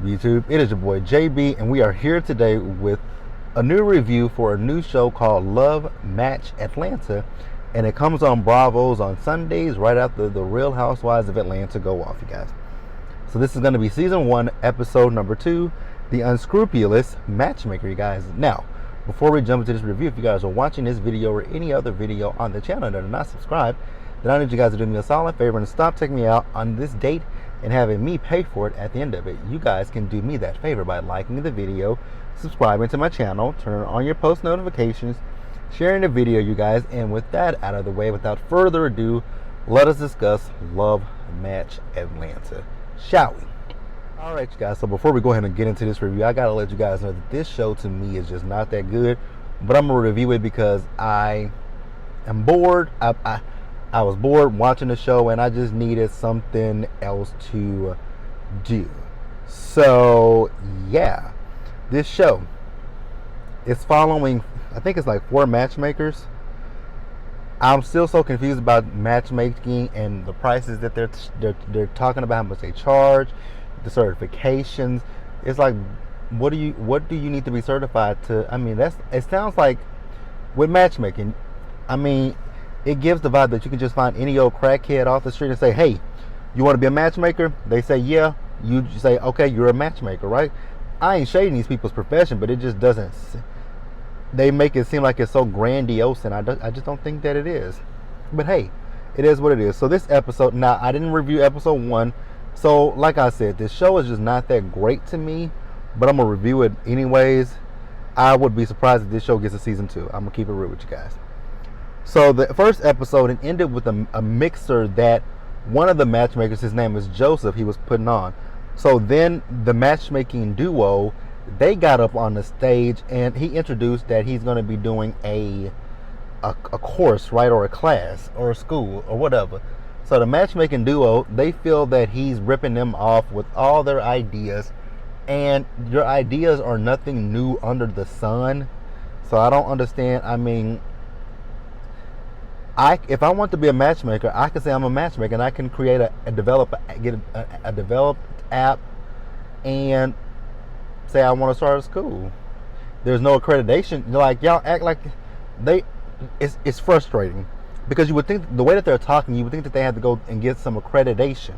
YouTube, it is your boy JB, and we are here today with a new review for a new show called Love Match Atlanta, and it comes on Bravo's on Sundays right after the Real Housewives of Atlanta go off, you guys. So this is going to be season 1, episode number 2, the Unscrupulous Matchmaker, you guys. Now, before we jump into this review, if you guys are watching this video or any other video on the channel and are not subscribed, then I need you guys to do me a solid favor and stop taking me out on this date and having me pay for it at the end of it. You guys can do me that favor by liking the video, subscribing to my channel, turn on your post notifications, sharing the video, you guys. And with that out of the way, without further ado, let us discuss Love Match Atlanta, shall we? Alright, you guys, so before we go ahead and get into this review, I gotta let you guys know that this show to me is just not that good, but I'm gonna review it because I am bored. I was bored watching the show and I just needed something else to do. So yeah, this show is following, I think it's like 4 matchmakers. I'm still so confused about matchmaking and the prices that they're talking about, how much they charge, the certifications. It's like, what do you need to be certified to? I mean, it sounds like with matchmaking, I mean, it gives the vibe that you can just find any old crackhead off the street and say, hey, you want to be a matchmaker? They say, yeah. You say, okay, you're a matchmaker, right? I ain't shading these people's profession, but it just doesn't. They make it seem like it's so grandiose, and I just don't think that it is. But hey, it is what it is. So this episode, now I didn't review episode 1. So like I said, this show is just not that great to me, but I'm going to review it anyways. I would be surprised if this show gets a season 2. I'm going to keep it real with you guys. So the first episode, it ended with a mixer that one of the matchmakers, his name is Joseph, he was putting on. So then the matchmaking duo, they got up on the stage and he introduced that he's going to be doing a course, right, or a class or a school or whatever. So the matchmaking duo, they feel that he's ripping them off with all their ideas, and your ideas are nothing new under the sun. So I don't understand. I mean, if I want to be a matchmaker, I can say I'm a matchmaker and I can create get a developed app and say I want to start a school. There's no accreditation. Like, y'all act like it's frustrating because you would think the way that they're talking, you would think that they had to go and get some accreditation.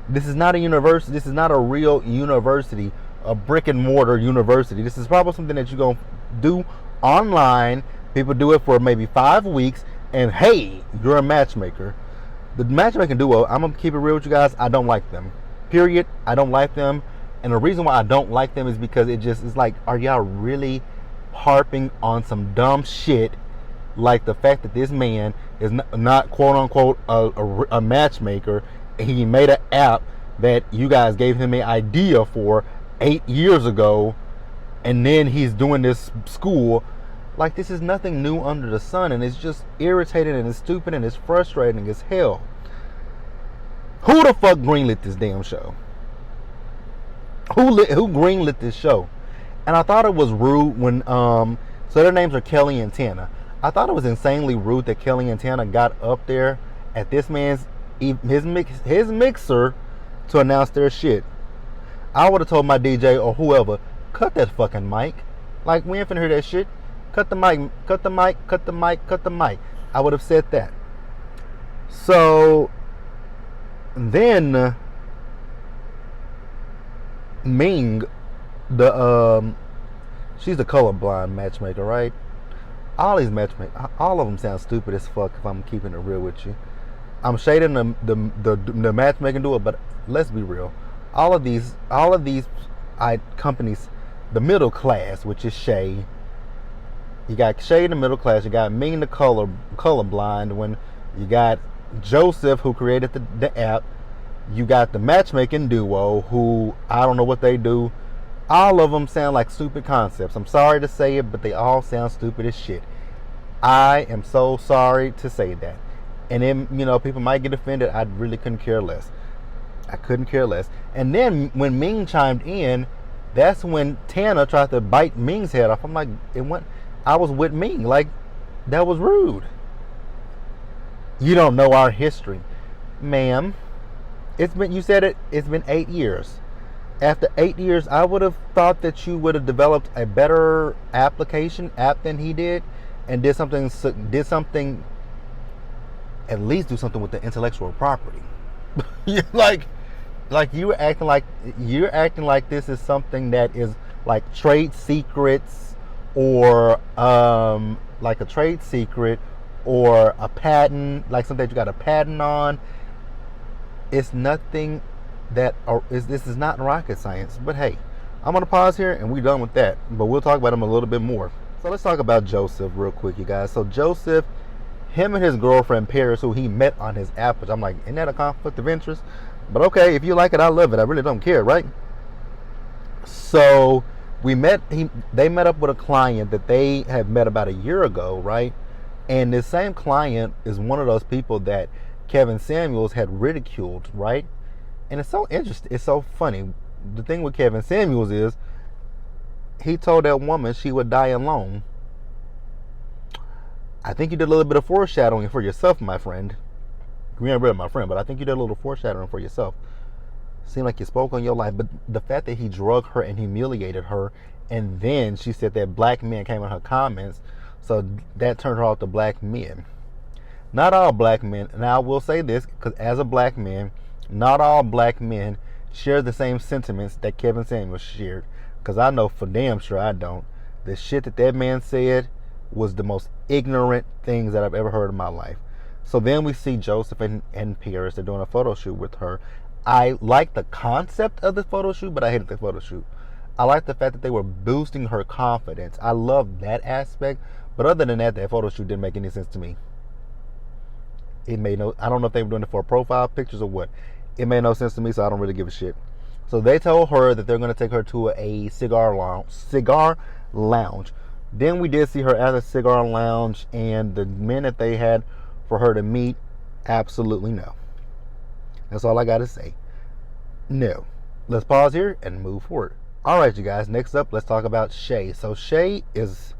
This is not a university. This is not a real university, a brick and mortar university. This is probably something that you're going to do online. People do it for maybe 5 weeks. And hey, you're a matchmaker. The matchmaking duo, I'm going to keep it real with you guys, I don't like them. Period. I don't like them. And the reason why I don't like them is because it's like, are y'all really harping on some dumb shit? Like the fact that this man is not quote unquote a matchmaker. He made an app that you guys gave him an idea for 8 years ago. And then he's doing this school. Like, this is nothing new under the sun, and it's just irritating and it's stupid and it's frustrating as hell. Who the fuck greenlit this damn show? Who greenlit this show? And I thought it was rude when so their names are Kelly and Tana. I thought it was insanely rude that Kelly and Tana got up there at this man's his mixer to announce their shit. I would have told my DJ or whoever, cut that fucking mic. Like, we ain't finna hear that shit. Cut the mic, cut the mic, cut the mic, cut the mic. I would have said that. So then Ming, she's the colorblind matchmaker, right? All these matchmakers, all of them sound stupid as fuck. If I'm keeping it real with you, I'm shading the matchmaking duo, but let's be real. All of these companies, the middle class, which is Shay. You got Shay in the middle class. You got Ming the colorblind. When you got Joseph, who created the app. You got the matchmaking duo, who I don't know what they do. All of them sound like stupid concepts. I'm sorry to say it, but they all sound stupid as shit. I am so sorry to say that. And then, people might get offended. I really couldn't care less. I couldn't care less. And then when Ming chimed in, that's when Tana tried to bite Ming's head off. I'm like, I was with Ming. Like, that was rude. You don't know our history. Ma'am, it's been 8 years. After 8 years, I would have thought that you would have developed a better application app than he did, and did something, at least do something with the intellectual property. like like you're acting like this is something that is like trade secrets, or like a trade secret, or a patent, like something that you got a patent on. It's nothing this is not rocket science. But hey, I'm gonna pause here and we're done with that, but we'll talk about him a little bit more. So let's talk about Joseph real quick, you guys. So Joseph, him and his girlfriend Paris, who he met on his app, which I'm like, isn't that a conflict of interest? But okay, if you like it, I love it. I really don't care, right? So they met up with a client that they have met about a year ago, right? And this same client is one of those people that Kevin Samuels had ridiculed, right? And it's so interesting. It's so funny. The thing with Kevin Samuels is he told that woman she would die alone. I think you did a little bit of foreshadowing for yourself, my friend. You ain't really my friend, but I think you did a little foreshadowing for yourself. Seemed like you spoke on your life, but the fact that he drugged her and humiliated her, and then she said that black men came in her comments, so that turned her off to black men. Not all black men, and I will say this, because as a black man, not all black men share the same sentiments that Kevin Samuels shared, because I know for damn sure I don't. The shit that man said was the most ignorant things that I've ever heard in my life. So then we see Joseph and Paris. They're doing a photo shoot with her. I like the concept of the photo shoot, but I hated the photo shoot. I like the fact that they were boosting her confidence. I love that aspect. But other than that, that photo shoot didn't make any sense to me. It made no. I don't know if they were doing it for profile pictures or what. It made no sense to me, so I don't really give a shit. So they told her that they're going to take her to a cigar lounge. Then we did see her at a cigar lounge, and the men that they had for her to meet, absolutely no. That's all I got to say. No. Let's pause here and move forward. All right, you guys. Next up, let's talk about Shay. So Shay is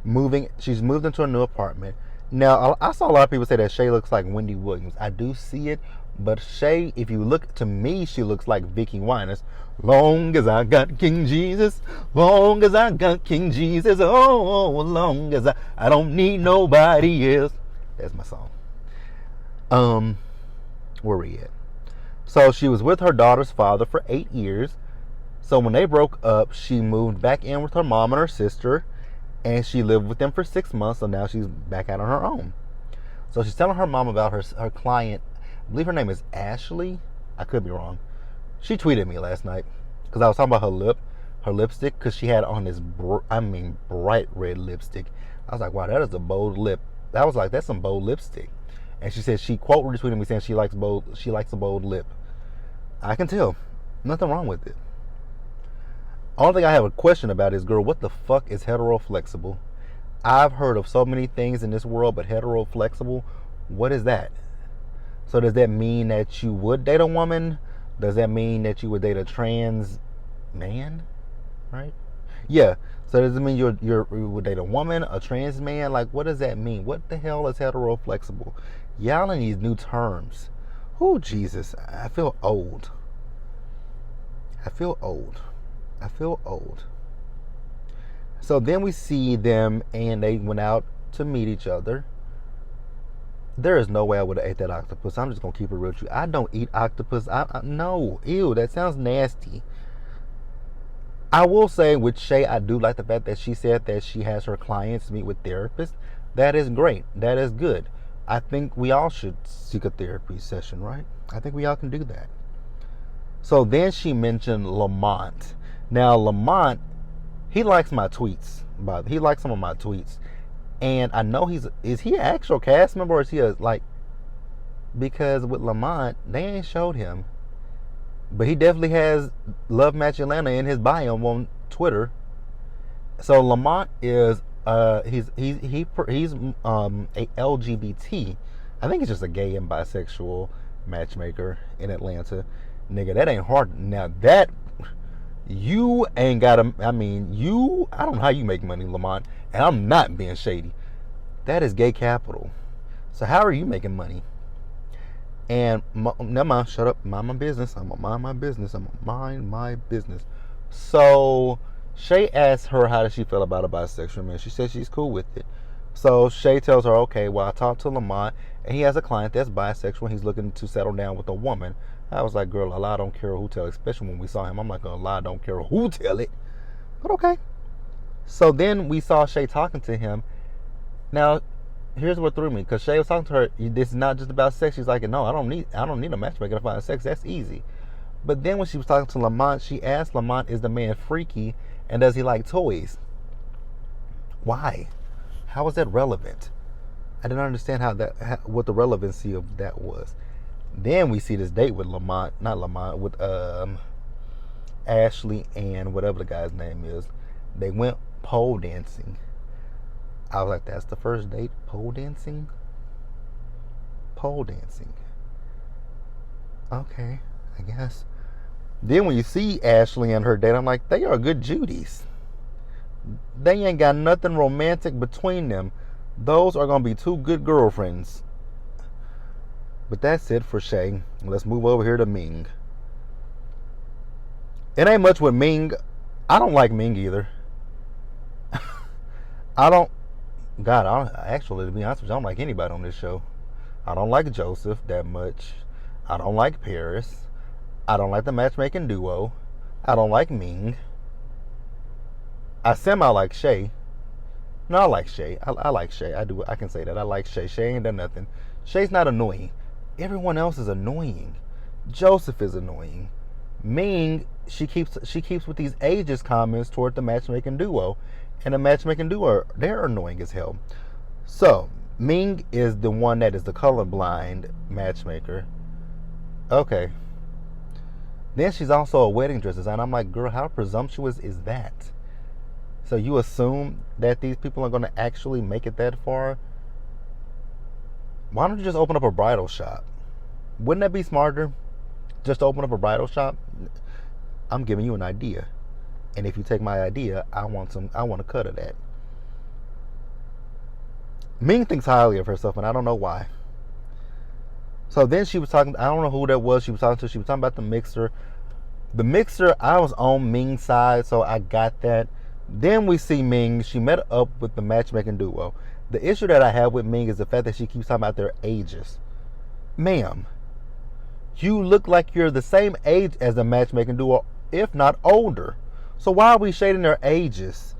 moving. She's moved into a new apartment. Now, I saw a lot of people say that Shay looks like Wendy Williams. I do see it. But Shay, if you look, to me, she looks like Vicky Winers. Long as I got King Jesus, long as I got King Jesus, oh, long as I don't need nobody else. That's my song. Where we at? So she was with her daughter's father for 8 years. So when they broke up, she moved back in with her mom and her sister, and she lived with them for 6 months. So now she's back out on her own. So she's telling her mom about her client. I believe her name is Ashley. I could be wrong. She tweeted me last night because I was talking about her lipstick, because she had on this bright red lipstick. I was like, wow, that is a bold lip. I was like, that's some bold lipstick. And she said she quote retweeted me saying she likes a bold lip. I can tell. Nothing wrong with it. Only thing I have a question about is, girl, what the fuck is hetero-flexible? I've heard of so many things in this world, but hetero-flexible, what is that? So does that mean that you would date a woman? Does that mean that you would date a trans man? Right? Yeah. So does it mean you would date a woman, a trans man? Like, what does that mean? What the hell is hetero-flexible? Y'all in these new terms. Oh, Jesus. I feel old. I feel old. So then we see them, and they went out to meet each other. There is no way I would have ate that octopus. I'm just going to keep it real with you. I don't eat octopus. No. Ew, that sounds nasty. I will say with Shay, I do like the fact that she said that she has her clients meet with therapists. That is great. That is good. I think we all should seek a therapy session, right? I think we all can do that. So then she mentioned Lamont. Now, Lamont, he likes my tweets. He likes some of my tweets. And I know is he an actual cast member, or is he because with Lamont, they ain't showed him. But he definitely has Love Match Atlanta in his bio on Twitter. So Lamont is he's a LGBT. I think he's just a gay and bisexual matchmaker in Atlanta. Nigga, that ain't hard. Now that you ain't gotta, I don't know how you make money, Lamont, and I'm not being shady. That is gay capital. So how are you making money? And never mind, shut up, mind my business. I'm gonna mind my business. I'm gonna mind my business. So Shay asks her how does she feel about a bisexual man. She says she's cool with it. So Shay tells her, okay, well, I talked to Lamont, and he has a client that's bisexual. He's looking to settle down with a woman. I was like, girl, a lie don't care who tell it, especially when we saw him. I'm not gonna lie, don't care who tell it. But okay. So then we saw Shay talking to him. Now, here's what threw me, because Shay was talking to her. This is not just about sex. She's like, no, I don't need a matchmaker to find sex. That's easy. But then when she was talking to Lamont, she asked Lamont, is the man freaky, and does he like toys? Why? How is that relevant? I didn't understand what the relevancy of that was. Then we see this date with with Ashley and whatever the guy's name is. They went pole dancing. I was like, that's the first date? Pole dancing? Pole dancing. Okay, I guess. Then when you see Ashley and her date, I'm like, they are good Judies. They ain't got nothing romantic between them. Those are going to be two good girlfriends. But that's it for Shay. Let's move over here to Ming. It ain't much with Ming. I don't like Ming either. Actually, to be honest with you, I don't like anybody on this show. I don't like Joseph that much. I don't like Paris. I don't like the matchmaking duo. I don't like Ming. I semi-like Shay. No, I like Shay. I like Shay. I can say that. I like Shay. Shay ain't done nothing. Shay's not annoying. Everyone else is annoying. Joseph is annoying. Ming, she keeps with these ageist comments toward the matchmaking duo. And the matchmaking duo, they're annoying as hell. So, Ming is the one that is the colorblind matchmaker. Okay. Then she's also a wedding dress designer. I'm like, girl, how presumptuous is that? So you assume that these people are going to actually make it that far? Why don't you just open up a bridal shop? Wouldn't that be smarter? Just open up a bridal shop? I'm giving you an idea. And if you take my idea, I want a cut of that. Ming thinks highly of herself, and I don't know why. So then she was talking, I don't know who that was she was talking to. She was talking about the mixer. The mixer, I was on Ming's side, so I got that. Then we see Ming. She met up with the matchmaking duo. The issue that I have with Ming is the fact that she keeps talking about their ages. Ma'am, you look like you're the same age as the matchmaking duo, if not older. So why are we shading their ages?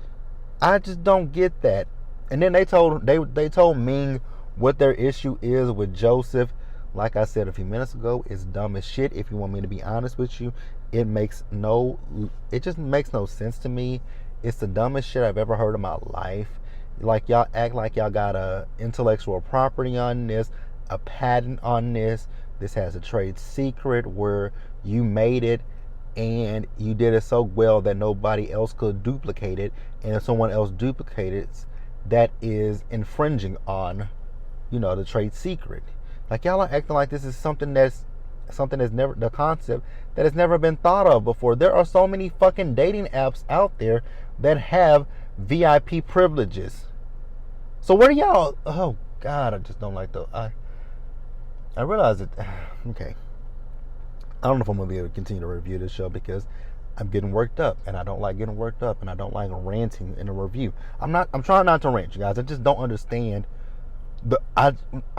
I just don't get that. And then they told Ming what their issue is with Joseph. Like I said a few minutes ago, it's dumb as shit. If you want me to be honest with you, it just makes no sense to me. It's the dumbest shit I've ever heard in my life. Like, y'all act like y'all got a intellectual property on this, a patent on this. This has a trade secret where you made it and you did it so well that nobody else could duplicate it. And if someone else duplicates it, that is infringing on, the trade secret. Like, y'all are acting like this is something that's never, the concept that has never been thought of before. There are so many fucking dating apps out there that have VIP privileges. So what are y'all? Oh God, I just don't like the. I realize it. Okay. I don't know if I'm gonna be able to continue to review this show because I'm getting worked up, and I don't like getting worked up, and I don't like ranting in a review. I'm trying not to rant, you guys. I just don't understand. I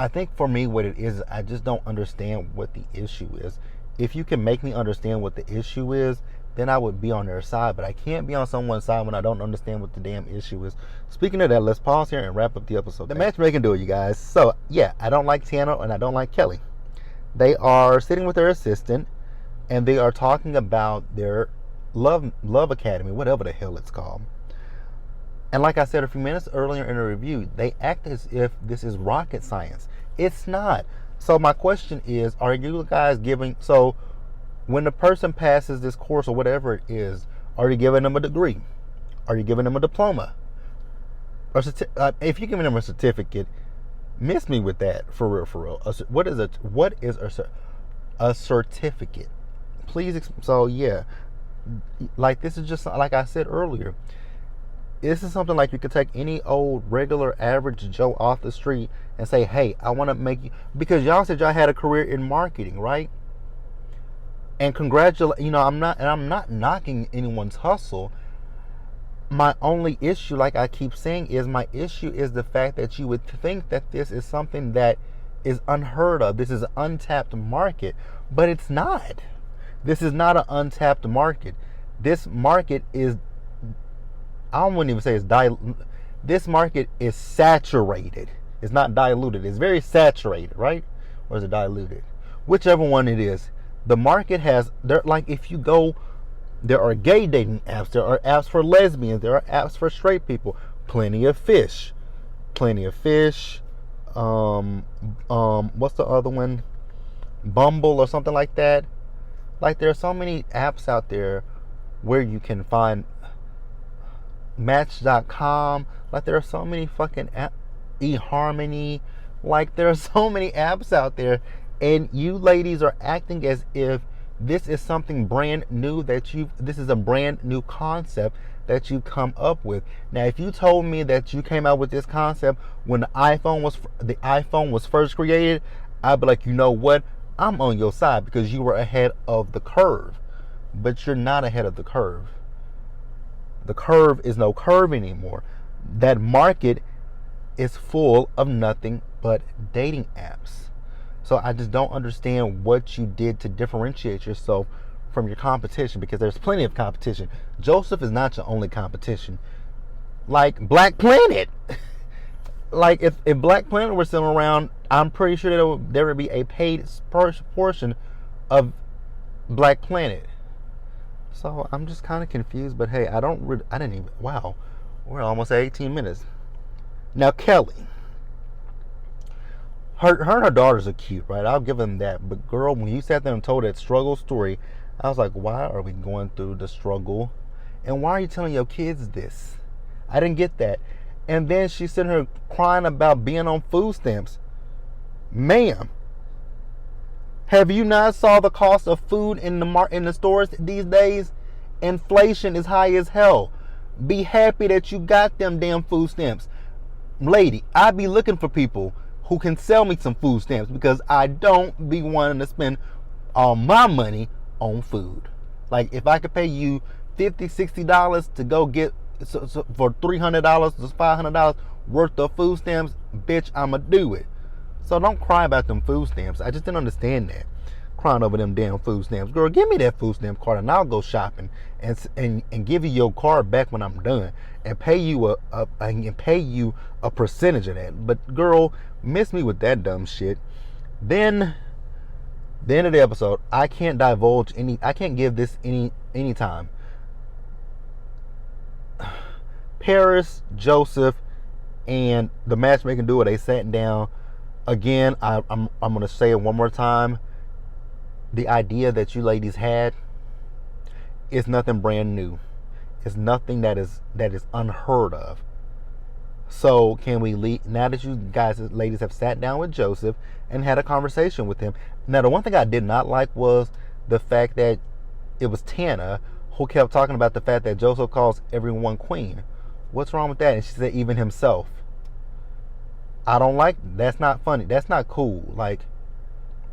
think for me, what it is, I just don't understand what the issue is. If you can make me understand what the issue is, then I would be on their side. But I can't be on someone's side when I don't understand what the damn issue is. Speaking of that, let's pause here and wrap up the episode. The matchmaking duo, you guys. So, yeah, I don't like Tana and I don't like Kelly. They are sitting with their assistant, and they are talking about their love academy, whatever the hell it's called. And like I said a few minutes earlier in the review, they act as if this is rocket science. It's not. So my question is, are you guys so when the person passes this course or whatever it is, are you giving them a degree? Are you giving them a diploma? Or if you're giving them a certificate, miss me with that, for real. What is a certificate? Please. So yeah, like, this is just like I said earlier. This is something like you could take any old regular average Joe off the street and say, hey, I want to make you, because y'all said y'all had a career in marketing, right? And congratulate, I'm not knocking anyone's hustle. My only issue, like I keep saying, is my issue is the fact that you would think that this is something that is unheard of. This is an untapped market, but it's not. This is not an untapped market. This market is, I wouldn't even say this market is saturated. It's not diluted. It's very saturated, right? Or is it diluted? Whichever one it is. The market has, like if you go, there are gay dating apps, there are apps for lesbians, there are apps for straight people. Plenty of fish. What's the other one? Bumble or something like that. Like there are so many apps out there where you can find Match.com. Like there are so many fucking eHarmony. Like there are so many apps out there, and you ladies are acting as if this is something brand new this is a brand new concept that you come up with. Now, if you told me that you came out with this concept when the iPhone was first created, I'd be like, you know what? I'm on your side because you were ahead of the curve. But you're not ahead of the curve. The curve is no curve anymore. That market is full of nothing but dating apps. So I just don't understand what you did to differentiate yourself from your competition, because there's plenty of competition. Joseph is not your only competition. Like Black Planet. Like if Black Planet were still around, I'm pretty sure there would be a paid portion of Black Planet. So I'm just kind of confused, but hey, wow, we're almost at 18 minutes. Now Kelly, her and her daughters are cute, right? I'll give them that. But girl, when you sat there and told that struggle story, I was like, why are we going through the struggle? And why are you telling your kids this? I didn't get that. And then she's sitting here crying about being on food stamps. Ma'am, have you not saw the cost of food in the stores these days? Inflation is high as hell. Be happy that you got them damn food stamps. Lady, I be looking for people who can sell me some food stamps, because I don't be wanting to spend all my money on food. Like if I could pay you $50, $60 to go get for $300 to $500 worth of food stamps, bitch, I'ma do it. So don't cry about them food stamps. I just didn't understand that. Crying over them damn food stamps. Girl, give me that food stamp card and I'll go shopping and give you your card back when I'm done and pay you a percentage of that. But girl, miss me with that dumb shit. Then the end of the episode, I can't give this any time. Paris, Joseph, and the matchmaking duo, they sat down. Again, I'm going to say it one more time. The idea that you ladies had is nothing brand new. It's nothing that is unheard of. So can we leave, now that you guys, ladies, have sat down with Joseph and had a conversation with him. Now, the one thing I did not like was the fact that it was Tana who kept talking about the fact that Joseph calls everyone queen. What's wrong with that? And she said even himself. I don't like, that's not funny. That's not cool. Like,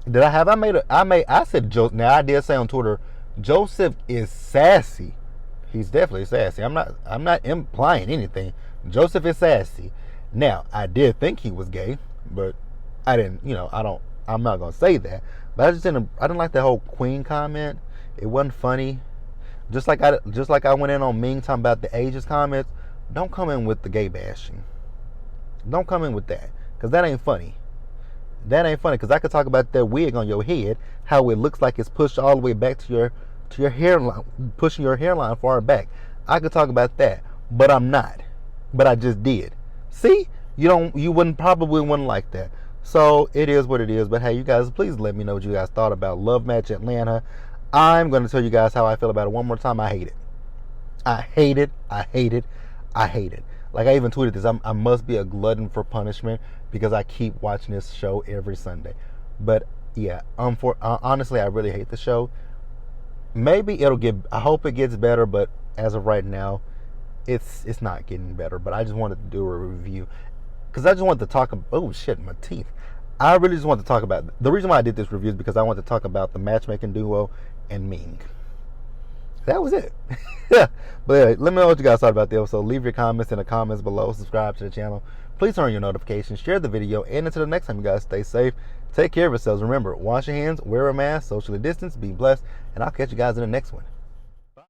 I said Joseph. Now, I did say on Twitter, Joseph is sassy. He's definitely sassy. I'm not implying anything. Joseph is sassy. Now, I did think he was gay, but I didn't, I'm not going to say that. But I didn't like that whole queen comment. It wasn't funny. Just like I went in on Ming talking about the ages comments, don't come in with the gay bashing. Don't come in with that, because that ain't funny. That ain't funny, because I could talk about that wig on your head, how it looks like it's pushed all the way back to your hairline, pushing your hairline far back. I could talk about that, but I'm not. But I just did. See? You probably wouldn't like that. So it is what it is. But hey, you guys, please let me know what you guys thought about Love Match Atlanta. I'm going to tell you guys how I feel about it one more time. I hate it. I hate it. I hate it. I hate it. Like I even tweeted this. I must be a glutton for punishment because I keep watching this show every Sunday. But yeah, honestly, I really hate the show. Maybe I hope it gets better, but as of right now, it's not getting better. But I just wanted to do a review because I just wanted to talk about, oh shit, my teeth. I really just want to talk about, the reason why I did this review is because I want to talk about the matchmaking duo and Ming. That was it. Yeah. But anyway, let me know what you guys thought about the episode. Leave your comments in the comments below. Subscribe to the channel. Please turn on your notifications. Share the video. And until the next time, you guys stay safe. Take care of yourselves. Remember, wash your hands, wear a mask, socially distance, be blessed. And I'll catch you guys in the next one.